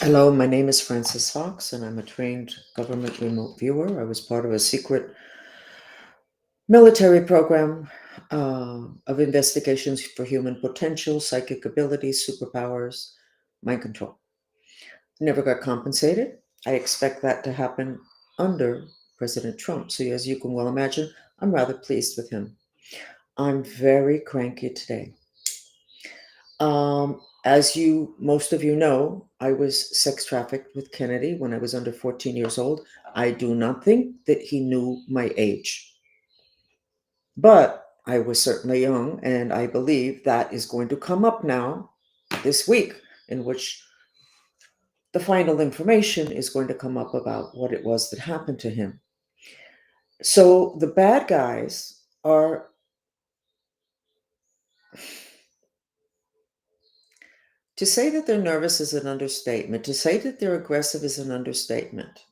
Hello, my name is Francis Fox, and I'm a trained government remote viewer. I was part of a secret military program of investigations for human potential, psychic abilities, superpowers, mind control. Never got compensated. I expect that to happen under President Trump. So, as you can well imagine, I'm rather pleased with him. I'm very cranky today. As most of you know, I was sex trafficked with Kennedy when I was under 14 years old. I do not think that he knew my age, but I was certainly young, and I believe that is going to come up now this week, in which the final information is going to come up about what it was that happened to him. So the bad guys are, to say that they're nervous is an understatement. To say that they're aggressive is an understatement.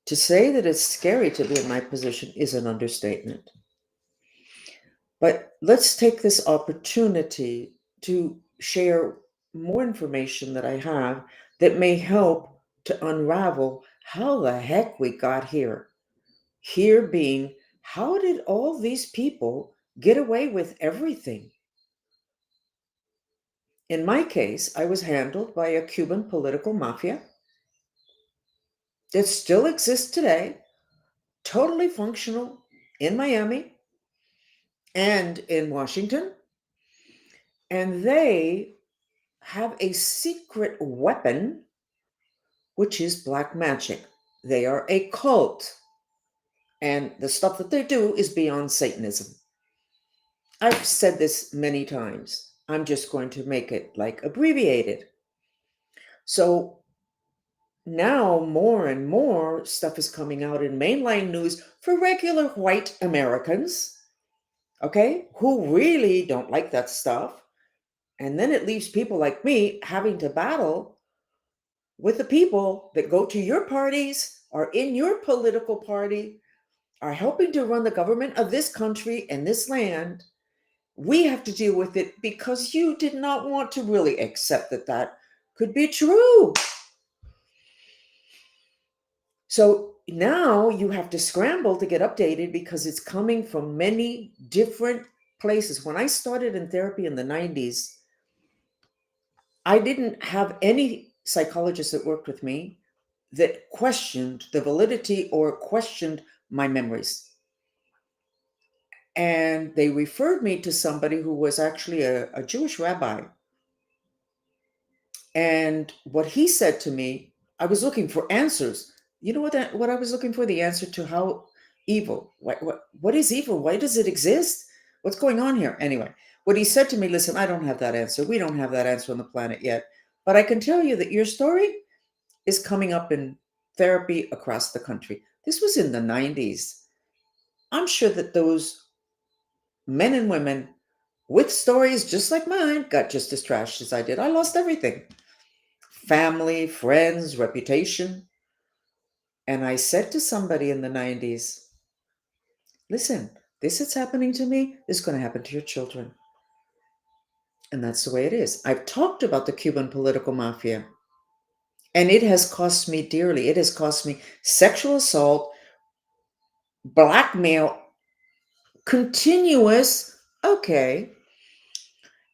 To say that it's scary to be in my position is an understatement. But let's take this opportunity to share more information that I have that may help to unravel how the heck we got here. Here being, how did all these people get away with everything? In my case, I was handled by a Cuban political mafia that still exists today, totally functional in Miami and in Washington. And they have a secret weapon, which is black magic. They are a cult. And the stuff that they do is beyond Satanism. I've said this many times. I'm just going to make it like abbreviated. So now more and more stuff is coming out in mainline news for regular white Americans, okay, who really don't like that stuff. And then it leaves people like me having to battle with the people that go to your parties, are in your political party, are helping to run the government of this country and this land. We have to deal with it because you did not want to really accept that that could be true. So now you have to scramble to get updated because it's coming from many different places. When I started in therapy in the 90s, I didn't have any psychologists that worked with me that questioned the validity or questioned my memories. And they referred me to somebody who was actually a Jewish rabbi. And what he said to me, I was looking for answers. You know what I was looking for? The answer to how evil. What is evil? Why does it exist? What's going on here? Anyway, what he said to me, listen, I don't have that answer. We don't have that answer on the planet yet. But I can tell you that your story is coming up in therapy across the country. This was in the 90s. I'm sure that those men and women with stories just like mine got just as trashed as I did. I lost everything: family, friends, reputation. And I said to somebody in the 90s, listen, this is happening to me, this is going to happen to your children. And that's the way it is. I've talked about the Cuban political mafia, and it has cost me dearly. It has cost me sexual assault, blackmail, continuous. Okay.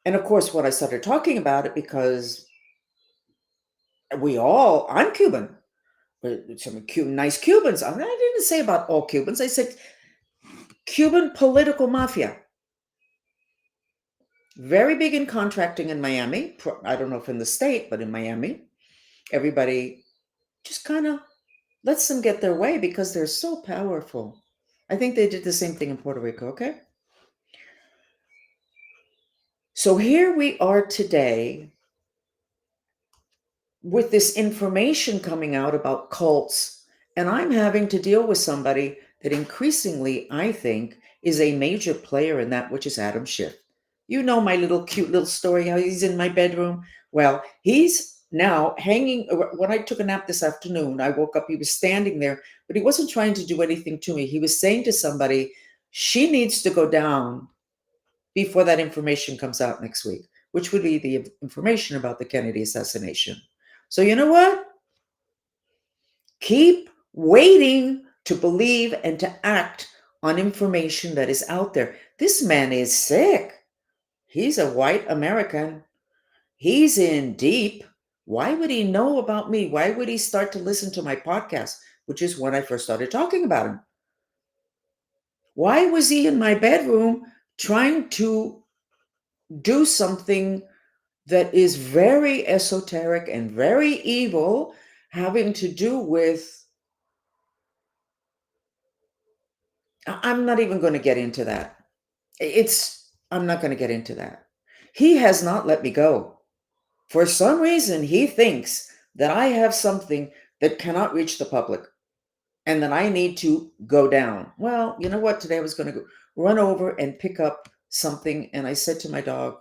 And of course, when I started talking about it, because I'm Cuban, but some nice Cubans. I didn't say about all Cubans. I said Cuban political mafia. Very big in contracting in Miami. I don't know if in the state, but in Miami, everybody just kind of lets them get their way because they're so powerful. I think they did the same thing in Puerto Rico, okay? So here we are today with this information coming out about cults, and I'm having to deal with somebody that increasingly, I think, is a major player in that, which is Adam Schiff. You know my little cute little story, how he's in my bedroom. Well, he's now hanging. When I took a nap this afternoon, I woke up, he was standing there, but he wasn't trying to do anything to me. He was saying to somebody, she needs to go down before that information comes out next week, which would be the information about the Kennedy assassination. So you know what? Keep waiting to believe and to act on information that is out there. This man is sick. He's a white American. He's in deep. Why would he know about me? Why would he start to listen to my podcast, which is when I first started talking about him? Why was he in my bedroom trying to do something that is very esoteric and very evil, having to do with, I'm not even going to get into that. I'm not going to get into that. He has not let me go. For some reason, he thinks that I have something that cannot reach the public and that I need to go down. Well, you know what? Today I was going to go run over and pick up something. And I said to my dog,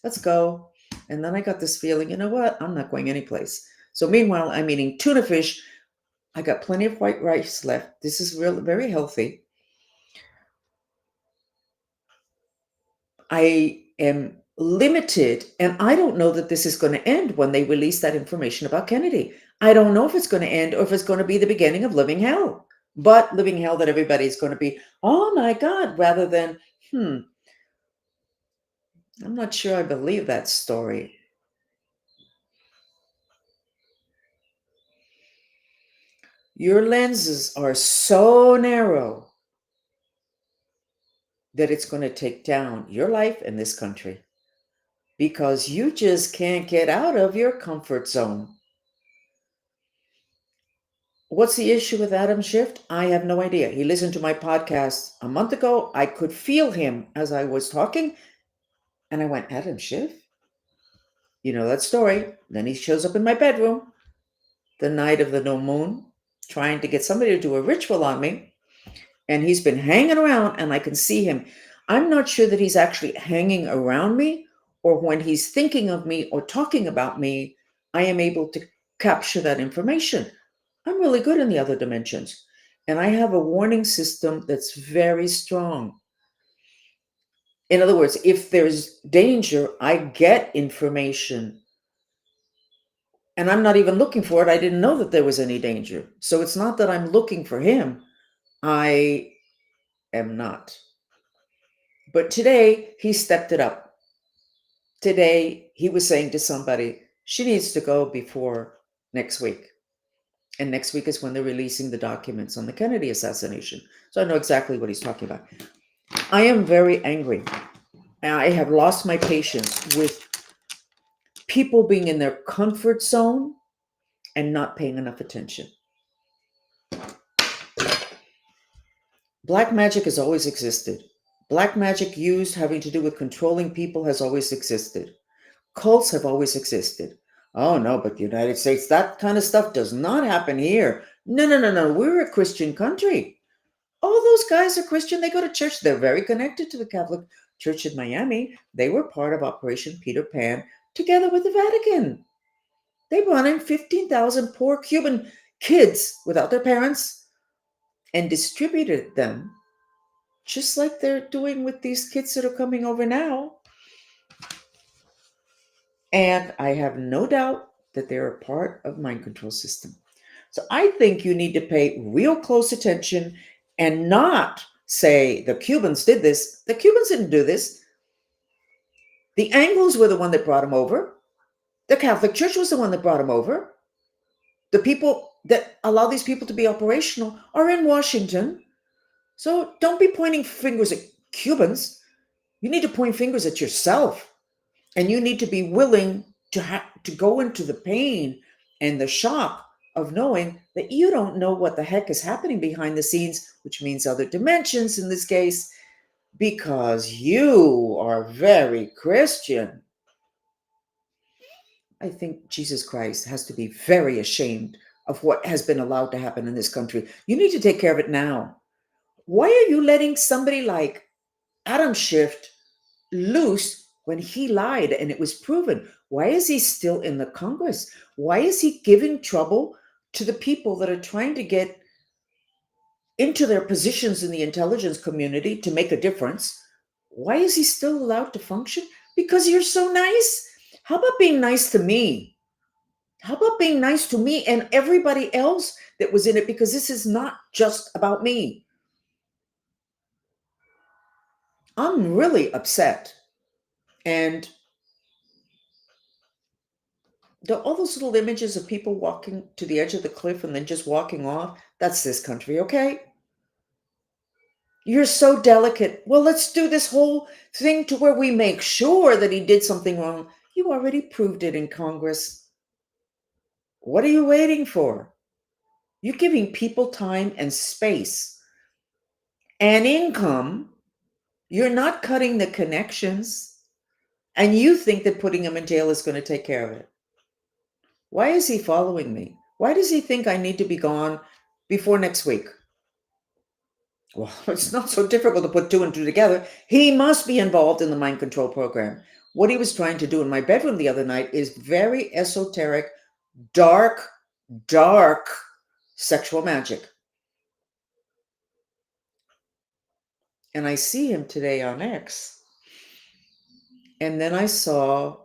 let's go. And then I got this feeling, you know what? I'm not going anyplace. So meanwhile, I'm eating tuna fish. I got plenty of white rice left. This is real, very healthy. I am limited, and I don't know that this is going to end when they release that information about Kennedy. I don't know if it's going to end or if it's going to be the beginning of living hell. But living hell that everybody's going to be, oh my God, rather than, I'm not sure I believe that story. Your lenses are so narrow that it's going to take down your life in this country because you just can't get out of your comfort zone. What's the issue with Adam Schiff? I have no idea. He listened to my podcast a month ago. I could feel him as I was talking, and I went, Adam Schiff? You know that story. Then he shows up in my bedroom the night of the new moon, trying to get somebody to do a ritual on me. And he's been hanging around, and I can see him. I'm not sure that he's actually hanging around me, or when he's thinking of me or talking about me, I am able to capture that information. I'm really good in the other dimensions. And I have a warning system that's very strong. In other words, if there's danger, I get information. And I'm not even looking for it. I didn't know that there was any danger. So it's not that I'm looking for him. I am not. But today, he stepped it up. Today, he was saying to somebody, she needs to go before next week. And next week is when they're releasing the documents on the Kennedy assassination. So I know exactly what he's talking about. I am very angry. I have lost my patience with people being in their comfort zone and not paying enough attention. Black magic has always existed. Black magic used having to do with controlling people has always existed. Cults have always existed. Oh no, but the United States, that kind of stuff does not happen here. No, no, no, no. We're a Christian country. All those guys are Christian. They go to church. They're very connected to the Catholic Church in Miami. They were part of Operation Peter Pan together with the Vatican. They brought in 15,000 poor Cuban kids without their parents and distributed them just like they're doing with these kids that are coming over now. And I have no doubt that they're a part of mind control system. So I think you need to pay real close attention and not say the Cubans did this. The Cubans didn't do this. The Anglos were the one that brought them over. The Catholic Church was the one that brought them over. The people that allow these people to be operational are in Washington. So don't be pointing fingers at Cubans. You need to point fingers at yourself. And you need to be willing to go into the pain and the shock of knowing that you don't know what the heck is happening behind the scenes, which means other dimensions in this case, because you are very Christian. I think Jesus Christ has to be very ashamed of what has been allowed to happen in this country. You need to take care of it now. Why are you letting somebody like Adam Schiff loose when he lied and it was proven? Why is he still in the Congress? Why is he giving trouble to the people that are trying to get into their positions in the intelligence community to make a difference? Why is he still allowed to function? Because you're so nice. How about being nice to me? How about being nice to me and everybody else that was in it? Because this is not just about me. I'm really upset. And all those little images of people walking to the edge of the cliff and then just walking off, that's this country, okay? You're so delicate. Well, let's do this whole thing to where we make sure that he did something wrong. You already proved it in Congress. What are you waiting for? You're giving people time and space and income. You're not cutting the connections. And you think that putting him in jail is going to take care of it. Why is he following me? Why does he think I need to be gone before next week? Well, it's not so difficult to put two and two together. He must be involved in the mind control program. What he was trying to do in my bedroom the other night is very esoteric, dark, dark sexual magic. And I see him today on X. And then I saw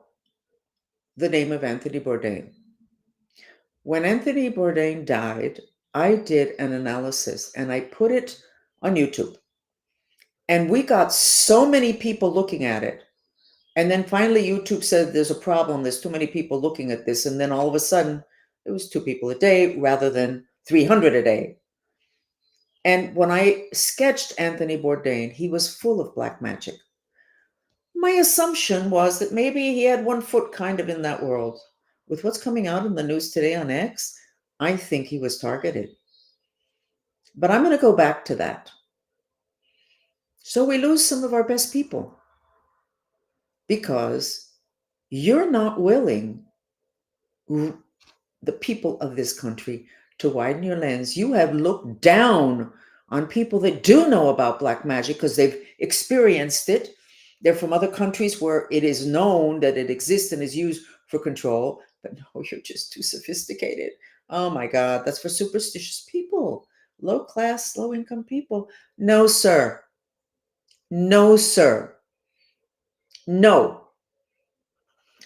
the name of Anthony Bourdain. When Anthony Bourdain died, I did an analysis and I put it on YouTube. And we got so many people looking at it. And then finally, YouTube said there's a problem. There's too many people looking at this. And then all of a sudden, it was 2 people a day rather than 300 a day. And when I sketched Anthony Bourdain, he was full of black magic. My assumption was that maybe he had one foot kind of in that world. With what's coming out in the news today on X, I think he was targeted. But I'm going to go back to that. So we lose some of our best people because you're not willing, the people of this country, to widen your lens. You have looked down on people that do know about black magic because they've experienced it. They're from other countries where it is known that it exists and is used for control. But no, you're just too sophisticated. Oh my God, that's for superstitious people, low class, low income people. No, sir. No, sir. No.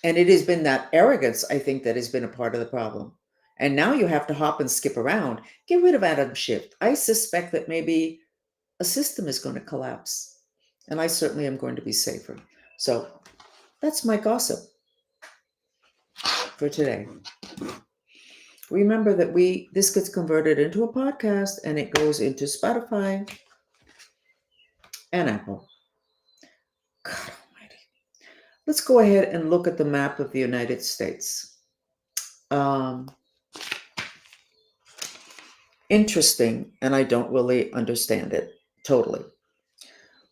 And it has been that arrogance, I think, that has been a part of the problem. And now you have to hop and skip around. Get rid of Adam Schiff. I suspect that maybe a system is going to collapse. And I certainly am going to be safer. So that's my gossip for today. Remember that this gets converted into a podcast and it goes into Spotify and Apple. God almighty. Let's go ahead and look at the map of the United States. Interesting, and I don't really understand it totally.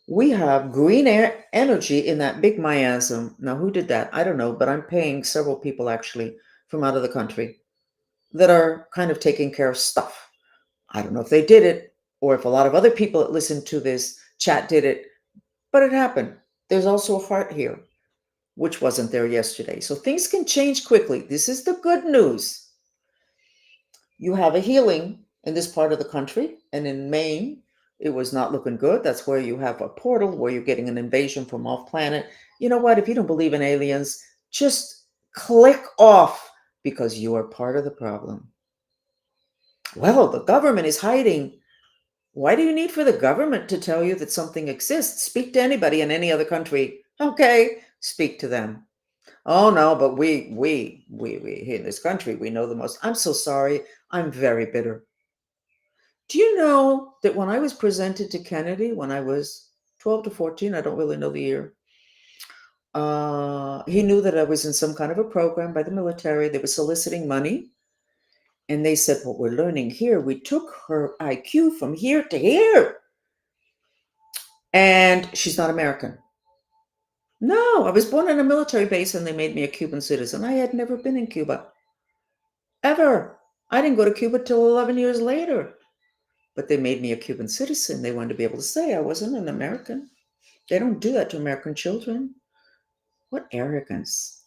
We have green energy in that big miasm. Now, who did that? I don't know, but I'm paying several people actually from out of the country that are kind of taking care of stuff. I don't know if they did it or if a lot of other people that listen to this chat did it, but it happened. There's also a heart here, which wasn't there yesterday. So things can change quickly. This is the good news. You have a healing in this part of the country, and in Maine, it was not looking good. That's where you have a portal where you're getting an invasion from off planet. You know what? If you don't believe in aliens, just click off because you are part of the problem. Well, the government is hiding. Why do you need for the government to tell you that something exists? Speak to anybody in any other country. Okay, speak to them. Oh no, but we here in this country, we know the most. I'm so sorry. I'm very bitter. Do you know that when I was presented to Kennedy when I was 12 to 14, I don't really know the year, he knew that I was in some kind of a program by the military. They were soliciting money. And they said, what we're learning here, we took her IQ from here to here. And she's not American. No, I was born on a military base and they made me a Cuban citizen. I had never been in Cuba. Ever. I didn't go to Cuba till 11 years later. But they made me a Cuban citizen. They wanted to be able to say I wasn't an American. They don't do that to American children. What arrogance.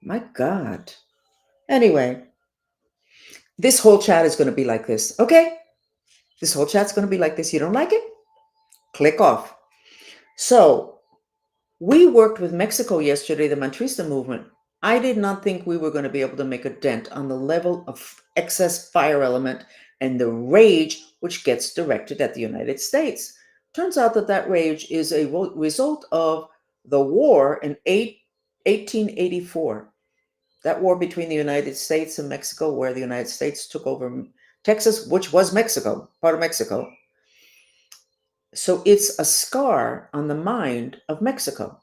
My God. Anyway, this whole chat is going to be like this. Okay? This whole chat's going to be like this. You don't like it? Click off. So, we worked with Mexico yesterday, the Mantrista movement. I did not think we were going to be able to make a dent on the level of excess fire element and the rage which gets directed at the United States. Turns out that that rage is a result of the war in 1884. That war between the United States and Mexico, where the United States took over Texas, which was Mexico, part of Mexico. So it's a scar on the mind of Mexico.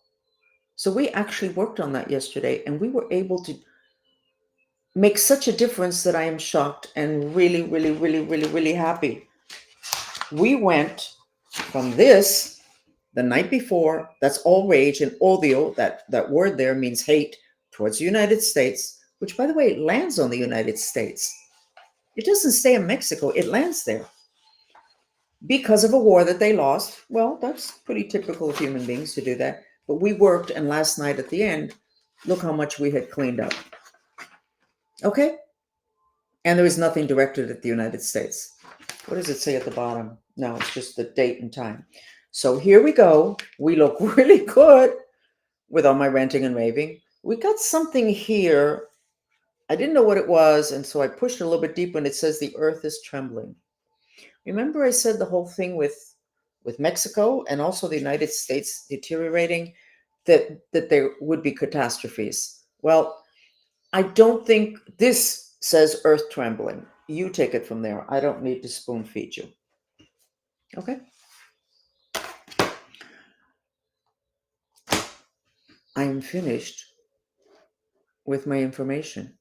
So we actually worked on that yesterday, and we were able to make such a difference that I am shocked and really, really, really, really, really happy. We went from this the night before, that's all rage and odio, that word there means hate towards the United States, which by the way, lands on the United States. It doesn't stay in Mexico, it lands there because of a war that they lost. Well, that's pretty typical of human beings to do that. But we worked, and last night at the end, look how much we had cleaned up. Okay? And there was nothing directed at the United States. What does it say at the bottom? No, it's just the date and time. So here we go. We look really good with all my ranting and raving. We got something here. I didn't know what it was, and so I pushed a little bit deeper, and it says the earth is trembling. Remember I said the whole thing with Mexico and also the United States deteriorating, that there would be catastrophes. Well, I don't think this says earth trembling. You take it from there. I don't need to spoon feed you. Okay? I'm finished with my information.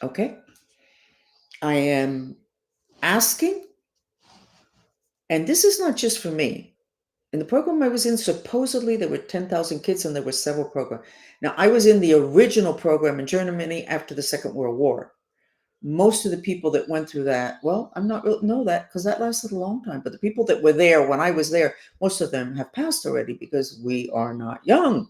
Okay? I am asking, and this is not just for me. In the program I was in, supposedly there were 10,000 kids and there were several programs. Now, I was in the original program in Germany after the Second World War. Most of the people that went through that, well, I'm not really know that because that lasted a long time. But the people that were there when I was there, most of them have passed already because we are not young.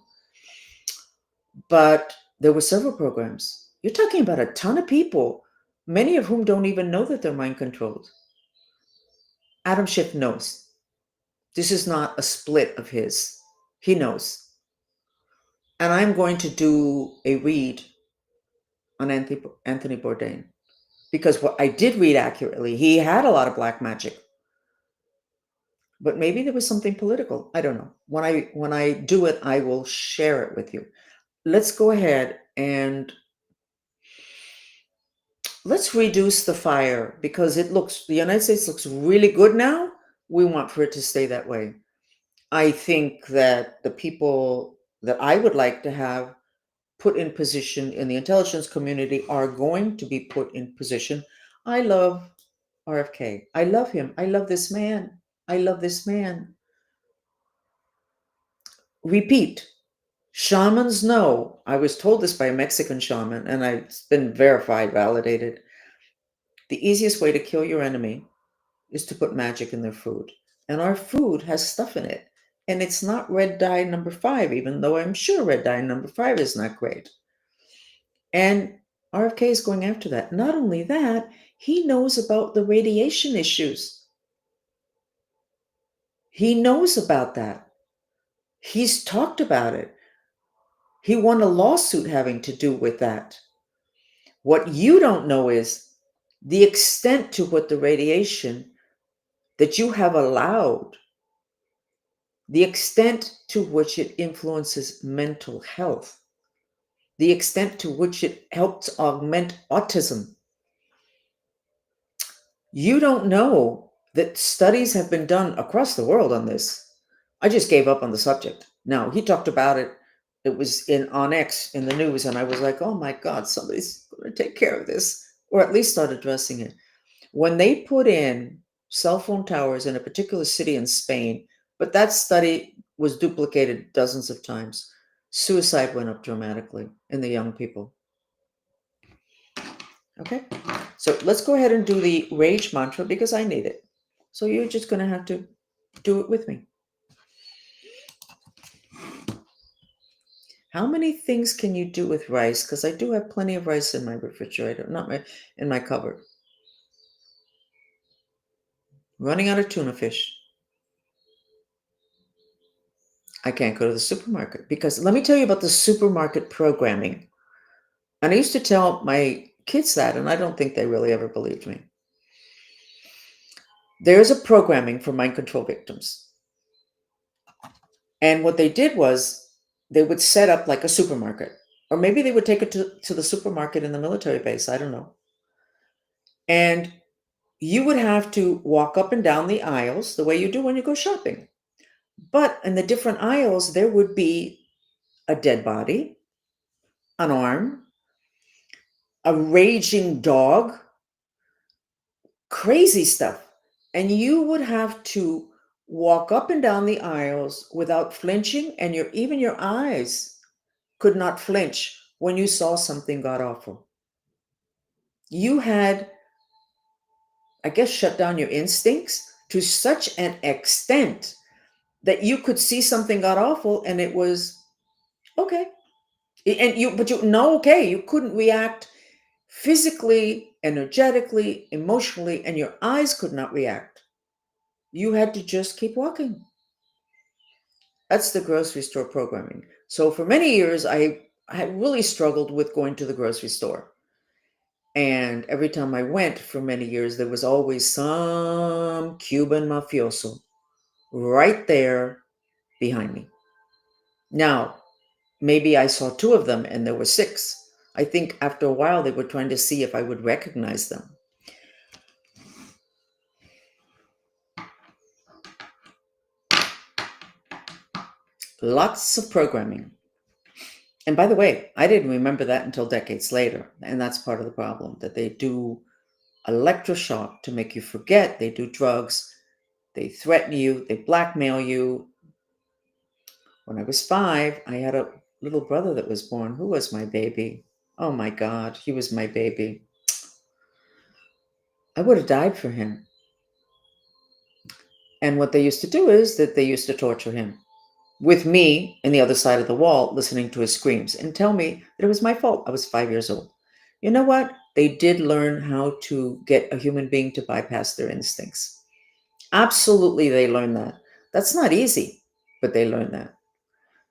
But there were several programs. You're talking about a ton of people, many of whom don't even know that they're mind controlled. Adam Schiff knows. This is not a split of his. He knows. And I'm going to do a read on Anthony Bourdain because what I did read accurately, he had a lot of black magic. But maybe there was something political. I don't know. When I do it, I will share it with you. Let's go ahead and let's reduce the fire because the United States looks really good now. We want for it to stay that way. I think that the people that I would like to have put in position in the intelligence community are going to be put in position. I love RFK. I love him. I love this man. I love this man. Repeat. Shamans know. I was told this by a Mexican shaman, and it's been verified, validated. The easiest way to kill your enemy is to put magic in their food. And our food has stuff in it. And it's not red dye number 5, even though I'm sure red dye number 5 is not great. And RFK is going after that. Not only that, he knows about the radiation issues. He knows about that. He's talked about it. He won a lawsuit having to do with that. What you don't know is the extent to what the radiation that you have allowed, the extent to which it influences mental health, the extent to which it helps augment autism. You don't know that studies have been done across the world on this. I just gave up on the subject. Now, he talked about it. It was on X in the news, and I was like, oh my God, somebody's going to take care of this, or at least start addressing it. When they put in cell phone towers in a particular city in Spain, but that study was duplicated dozens of times, suicide went up dramatically in the young people. Okay, so let's go ahead and do the rage mantra because I need it. So you're just going to have to do it with me. How many things can you do with rice? Because I do have plenty of rice in my refrigerator, not in my cupboard. Running out of tuna fish. I can't go to the supermarket because let me tell you about the supermarket programming. And I used to tell my kids that, and I don't think they really ever believed me. There's a programming for mind control victims. And what they did was they would set up like a supermarket, or maybe they would take it to the supermarket in the military base. I don't know. And you would have to walk up and down the aisles the way you do when you go shopping. But in the different aisles, there would be a dead body, an arm, a raging dog, crazy stuff. And you would have to walk up and down the aisles without flinching, and even your eyes could not flinch when you saw something god awful. You had, I guess, shut down your instincts to such an extent that you could see something god awful and it was okay. And but you know, okay, you couldn't react physically, energetically, emotionally, and your eyes could not react. You had to just keep walking. That's the grocery store programming. So for many years, I really struggled with going to the grocery store. And every time I went for many years, there was always some Cuban mafioso right there behind me. Now, maybe I saw two of them and there were six. I think after a while, they were trying to see if I would recognize them. Lots of programming. And by the way, I didn't remember that until decades later. And that's part of the problem, that they do electroshock to make you forget. They do drugs. They threaten you. They blackmail you. When I was 5, I had a little brother that was born who was my baby. Oh my God, he was my baby. I would have died for him. And what they used to do is that they used to torture him with me in the other side of the wall listening to his screams and tell me that it was my fault. I was 5 years old. You know what? They did learn how to get a human being to bypass their instincts. Absolutely, they learned that. That's not easy, but they learned that.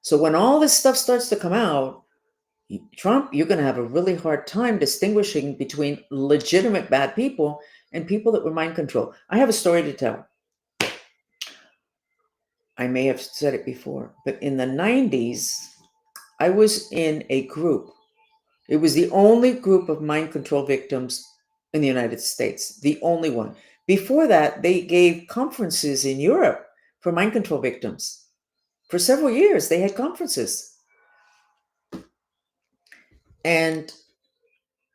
So when all this stuff starts to come out, Trump, you're going to have a really hard time distinguishing between legitimate bad people and people that were mind control. I have a story to tell. I may have said it before, but in the 90s, I was in a group. It was the only group of mind control victims in the United States, the only one. Before that, they gave conferences in Europe for mind control victims. For several years, they had conferences. And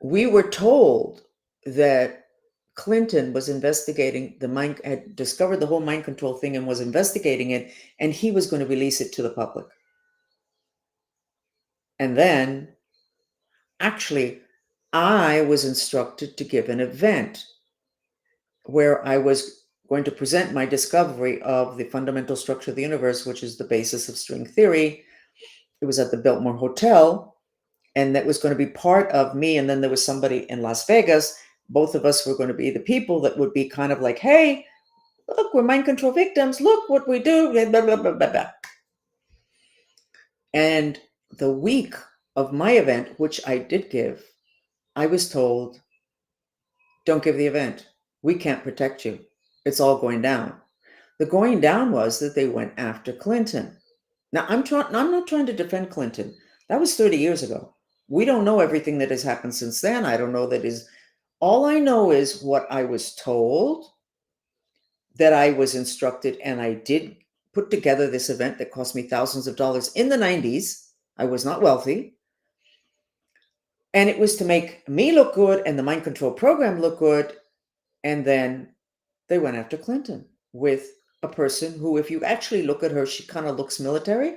we were told that Clinton was investigating had discovered the whole mind control thing and was investigating it, and he was going to release it to the public. And then, actually, I was instructed to give an event where I was going to present my discovery of the fundamental structure of the universe, which is the basis of string theory. It was at the Biltmore Hotel, and that was going to be part of me. And then there was somebody in Las Vegas. Both of us were going to be the people that would be kind of like, hey, look, we're mind control victims. Look what we do. Blah, blah, blah, blah, blah. And the week of my event, which I did give, I was told, don't give the event. We can't protect you. It's all going down. The going down was that they went after Clinton. Now, I'm not trying to defend Clinton. That was 30 years ago. We don't know everything that has happened since then. I don't know that is. All I know is what I was told, that I was instructed, and I did put together this event that cost me thousands of dollars in the 90s. I was not wealthy. And it was to make me look good and the mind control program look good. And then they went after Clinton with a person who, if you actually look at her, she kind of looks military.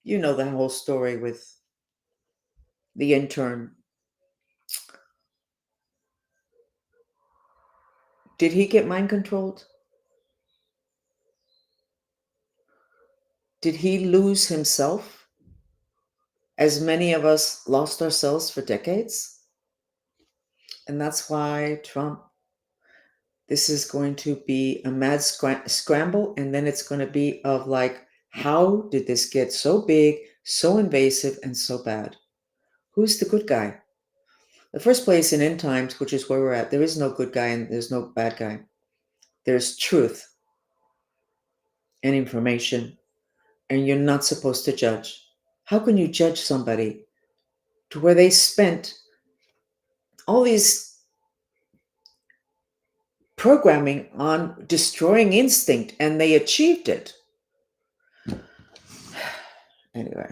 You know the whole story with the intern. Did he get mind controlled? Did he lose himself? As many of us lost ourselves for decades? And that's why Trump, this is going to be a mad scramble. And then it's going to be of like, How did this get so big, so invasive, and so bad? Who's the good guy? The first place in end times, which is where we're at, there is no good guy and there's no bad guy. There's truth and information, and you're not supposed to judge. How can you judge somebody to where they spent all these programming on destroying instinct and they achieved it? Anyway,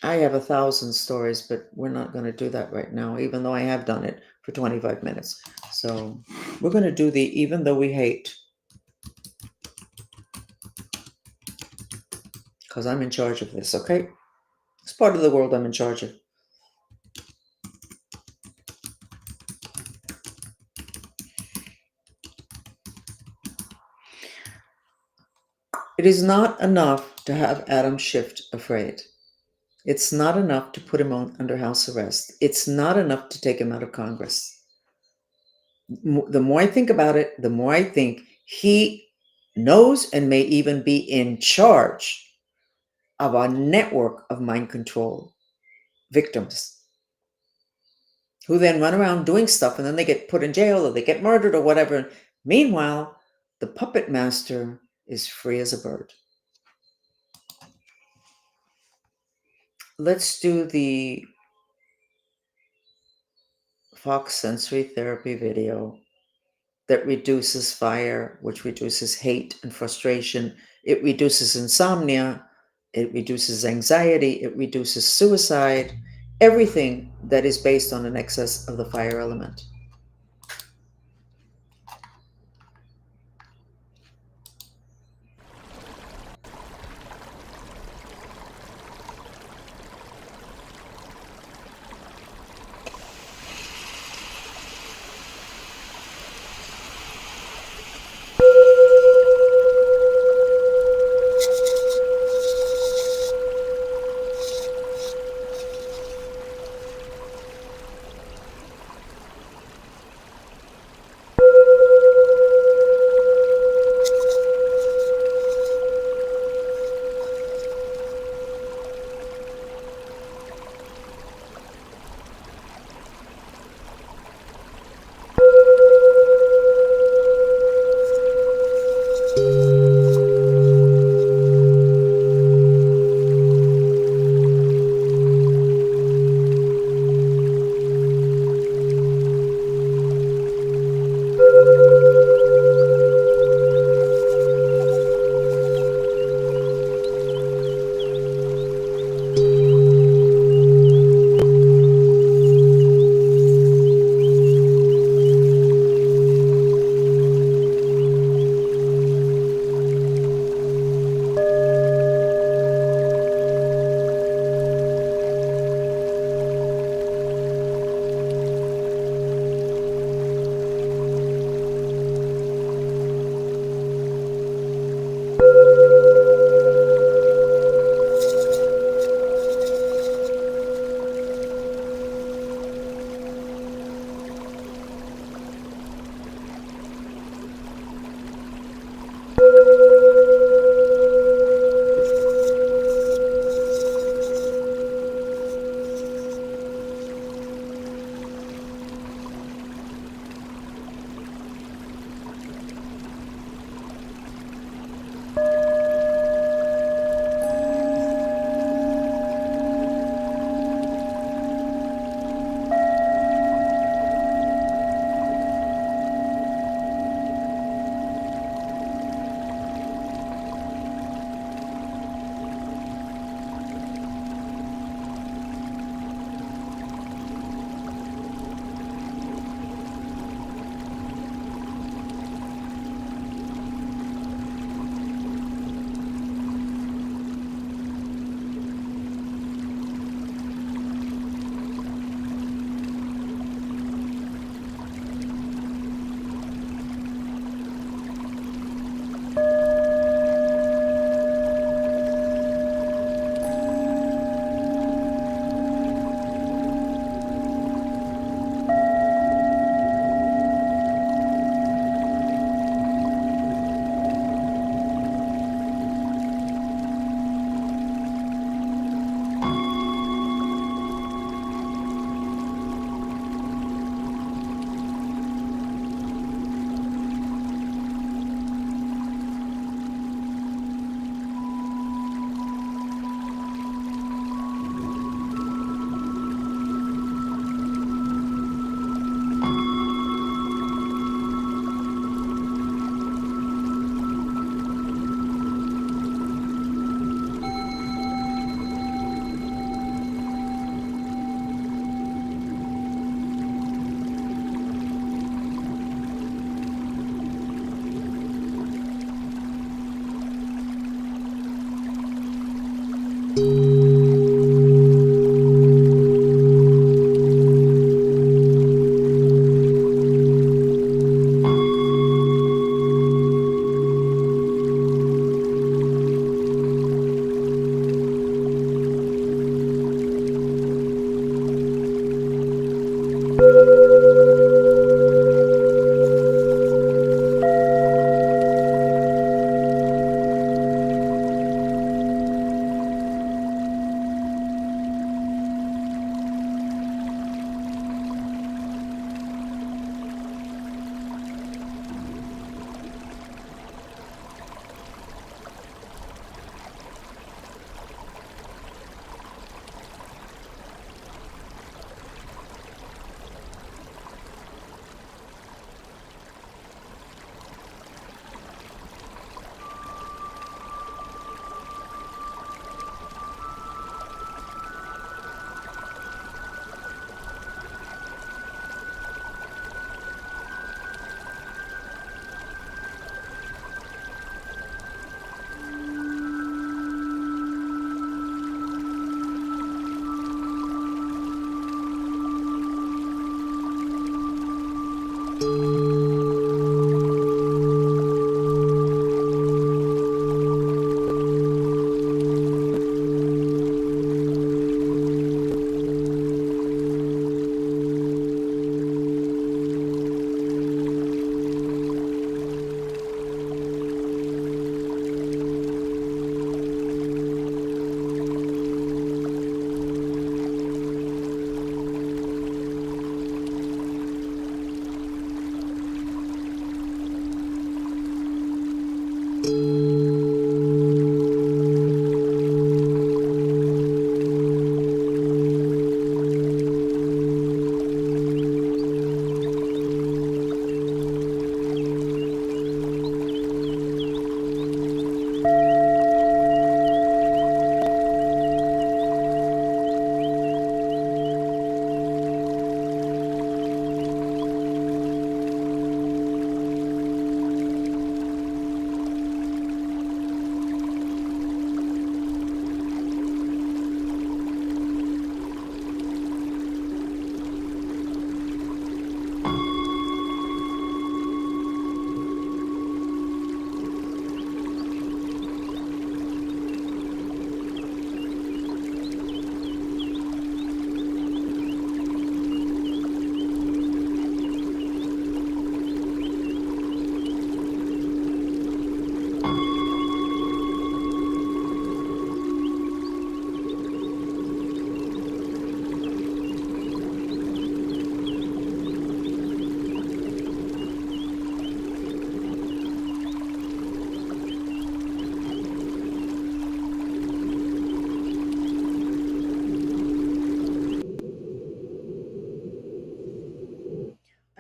I have 1,000 stories, but we're not going to do that right now, even though I have done it for 25 minutes. So we're going to do the even though we hate, because I'm in charge of this, okay? It's part of the world I'm in charge of. It is not enough to have Adam Schiff afraid. It's not enough to put him under house arrest. It's not enough to take him out of Congress. The more I think about it, the more I think he knows and may even be in charge of a network of mind control victims who then run around doing stuff and then they get put in jail or they get murdered or whatever. Meanwhile, the puppet master is free as a bird. Let's do the Fox sensory therapy video that reduces fire, which reduces hate and frustration. It reduces insomnia. It reduces anxiety. It reduces suicide. Everything that is based on an excess of the fire element.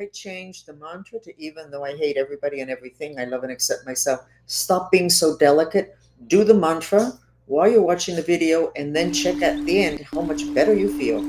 I changed the mantra to, even though I hate everybody and everything, I love and accept myself. Stop being so delicate. Do the mantra while you're watching the video, and then check at the end how much better you feel.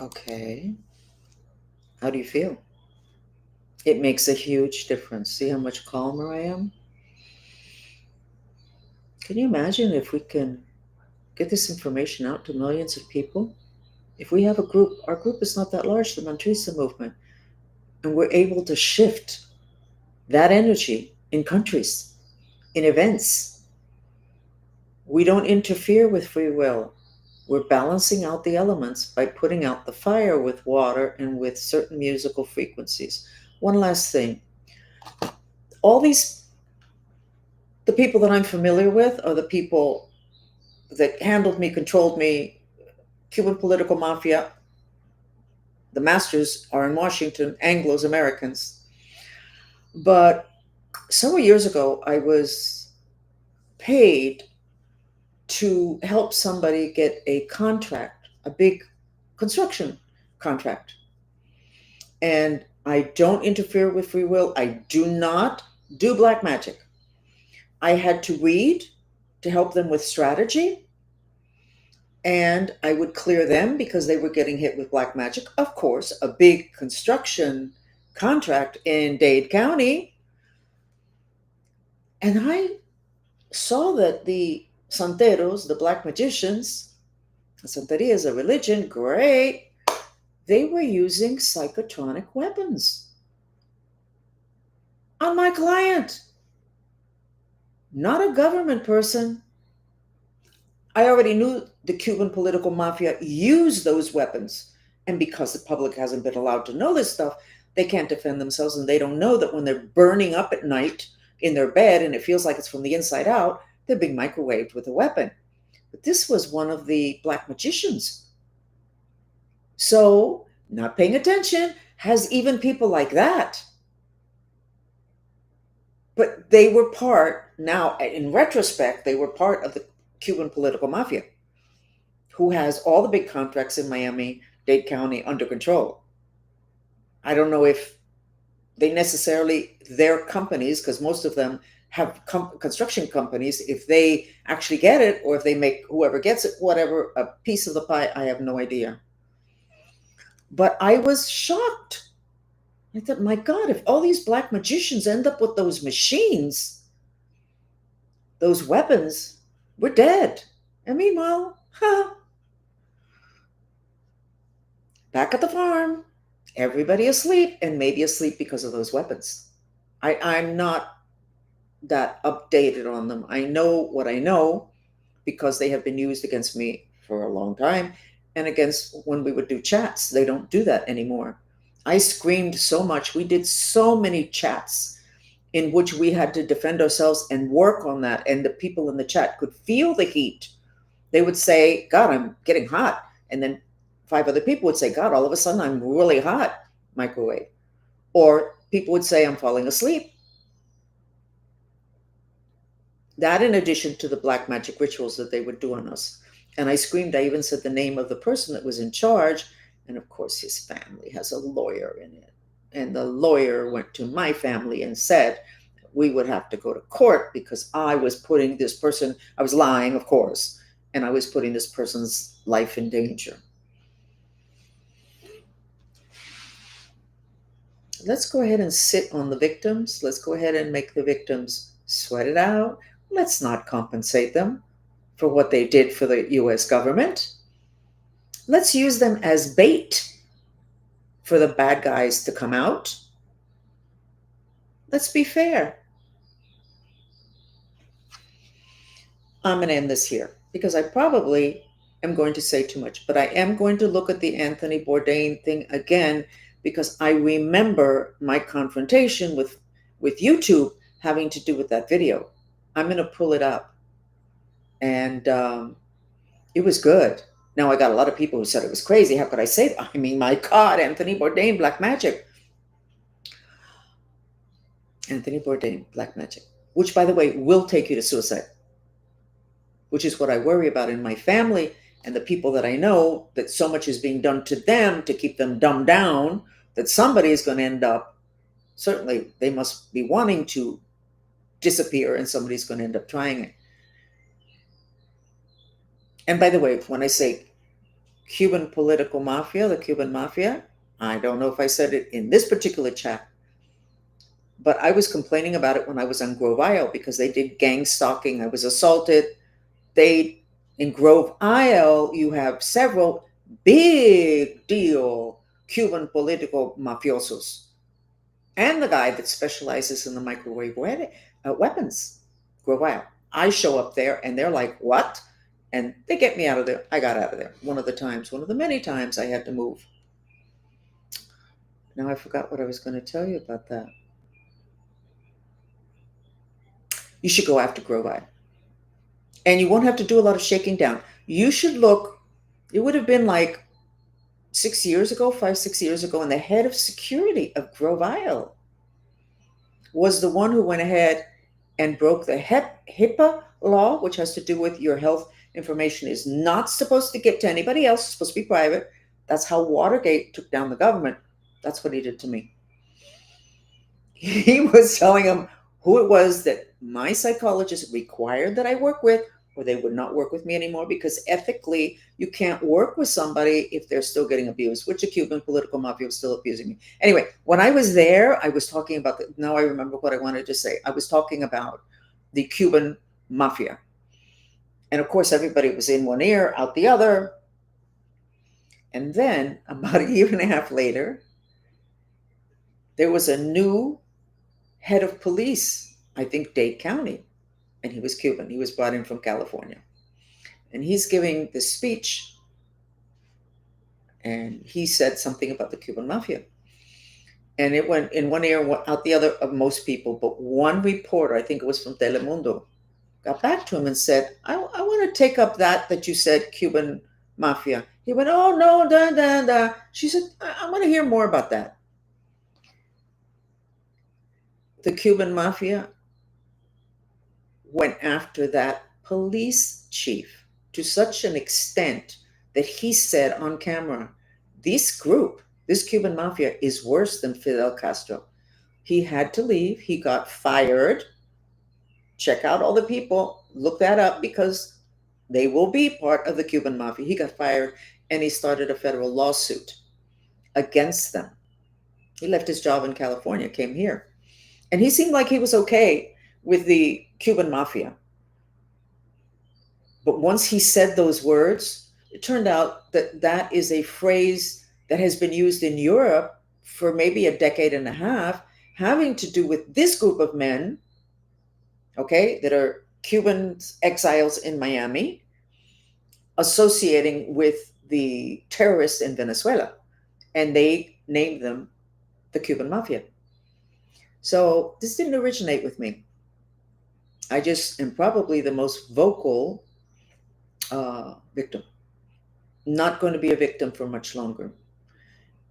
Okay. How do you feel? It makes a huge difference. See how much calmer I am? Can you imagine if we can get this information out to millions of people? If we have a group, our group is not that large, the Mantresa movement, and we're able to shift that energy in countries, in events. We don't interfere with free will. We're balancing out the elements by putting out the fire with water and with certain musical frequencies. One last thing. All these, the people that I'm familiar with are the people that handled me, controlled me, Cuban political mafia. The masters are in Washington, Anglos Americans. But several years ago, I was paid to help somebody get a contract, a big construction contract. And I don't interfere with free will. I do not do black magic. I had to read to help them with strategy, and I would clear them because they were getting hit with black magic. Of course, a big construction contract in Dade County. And I saw that the santeros, the black magicians, Santeria is a religion, great. They were using psychotronic weapons on my client, not a government person. I already knew the Cuban political mafia used those weapons. And because the public hasn't been allowed to know this stuff, they can't defend themselves, and they don't know that when they're burning up at night in their bed and it feels like it's from the inside out, they're being microwaved with a weapon. But this was one of the black magicians. So, not paying attention has even people like that. But they were part, now in retrospect, they were part of the Cuban political mafia, who has all the big contracts in Miami, Dade County under control. I don't know if they necessarily, their companies, because most of them have construction companies, if they actually get it, or if they make whoever gets it, whatever, a piece of the pie, I have no idea. But I was shocked. I thought, my God, if all these black magicians end up with those machines, those weapons, we're dead. And meanwhile, back at the farm, everybody asleep, and maybe asleep because of those weapons. I'm not that updated on them. I know what I know because they have been used against me for a long time, and against when we would do chats. They don't do that anymore. I screamed so much. We did so many chats in which we had to defend ourselves and work on that. And the people in the chat could feel the heat. They would say, God, I'm getting hot. And then five other people would say, God, all of a sudden I'm really hot, microwave. Or people would say, I'm falling asleep. That in addition to the black magic rituals that they would do on us. And I screamed, I even said the name of the person that was in charge. And of course, his family has a lawyer in it. And the lawyer went to my family and said, we would have to go to court because I was putting this person, I was lying, of course, and I was putting this person's life in danger. Let's go ahead and sit on the victims. Let's go ahead and make the victims sweat it out. Let's not compensate them for what they did for the US government. Let's use them as bait for the bad guys to come out. Let's be fair. I'm going to end this here because I probably am going to say too much, but I am going to look at the Anthony Bourdain thing again because I remember my confrontation with YouTube having to do with that video. I'm going to pull it up, and it was good. Now I got a lot of people who said it was crazy. How could I say that? I mean, my God, Anthony Bourdain, black magic. Anthony Bourdain, black magic, which, by the way, will take you to suicide, which is what I worry about in my family and the people that I know, that so much is being done to them to keep them dumbed down that somebody is going to end up, certainly they must be wanting to disappear and somebody's going to end up trying it. And by the way, when I say Cuban political mafia, the Cuban mafia, I don't know if I said it in this particular chat, but I was complaining about it when I was on Grove Isle because they did gang stalking. I was assaulted. In Grove Isle, you have several big deal Cuban political mafiosos and the guy that specializes in the microwave weapons, Grove Isle. I show up there and they're like, what? And they get me out of there. I got out of there one of the many times I had to move. Now I forgot what I was going to tell you about that. You should go after Grove Isle. And you won't have to do a lot of shaking down. You should look, it would have been like 6 years ago, 5, 6 years ago, and the head of security of Grove Isle was the one who went ahead and broke the HIPAA law, which has to do with your health information is not supposed to get to anybody else, it's supposed to be private. That's how Watergate took down the government. That's what he did to me. He was telling them who it was that my psychologist required that I work with, or they would not work with me anymore because ethically you can't work with somebody if they're still getting abused, which the Cuban political mafia was still abusing me. Anyway, when I was there, I was talking about now I remember what I wanted to say. I was talking about the Cuban mafia. And of course, everybody was in one ear, out the other. And then about a year and a half later, there was a new head of police, I think Dade County, and he was Cuban. He was brought in from California. And he's giving this speech, and he said something about the Cuban mafia. And it went in one ear, out the other of most people. But one reporter, I think it was from Telemundo, got back to him and said, I want to take up that you said, Cuban mafia. He went, oh, no, da, da, da. She said, I want to hear more about that. The Cuban mafia went after that police chief to such an extent that he said on camera, this group, this Cuban mafia, is worse than Fidel Castro. He had to leave. He got fired. Check out all the people. Look that up because they will be part of the Cuban mafia. He got fired and he started a federal lawsuit against them. He left his job in California, came here. And he seemed like he was okay with the Cuban mafia. But once he said those words, it turned out that that is a phrase that has been used in Europe for maybe a decade and a half, having to do with this group of men, okay, that are Cuban exiles in Miami, associating with the terrorists in Venezuela. And they named them the Cuban Mafia. So this didn't originate with me. I just am probably the most vocal victim. Not going to be a victim for much longer.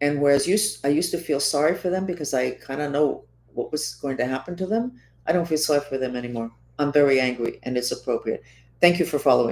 And whereas I used to feel sorry for them because I kind of know what was going to happen to them, I don't feel sorry for them anymore. I'm very angry, and it's appropriate. Thank you for following.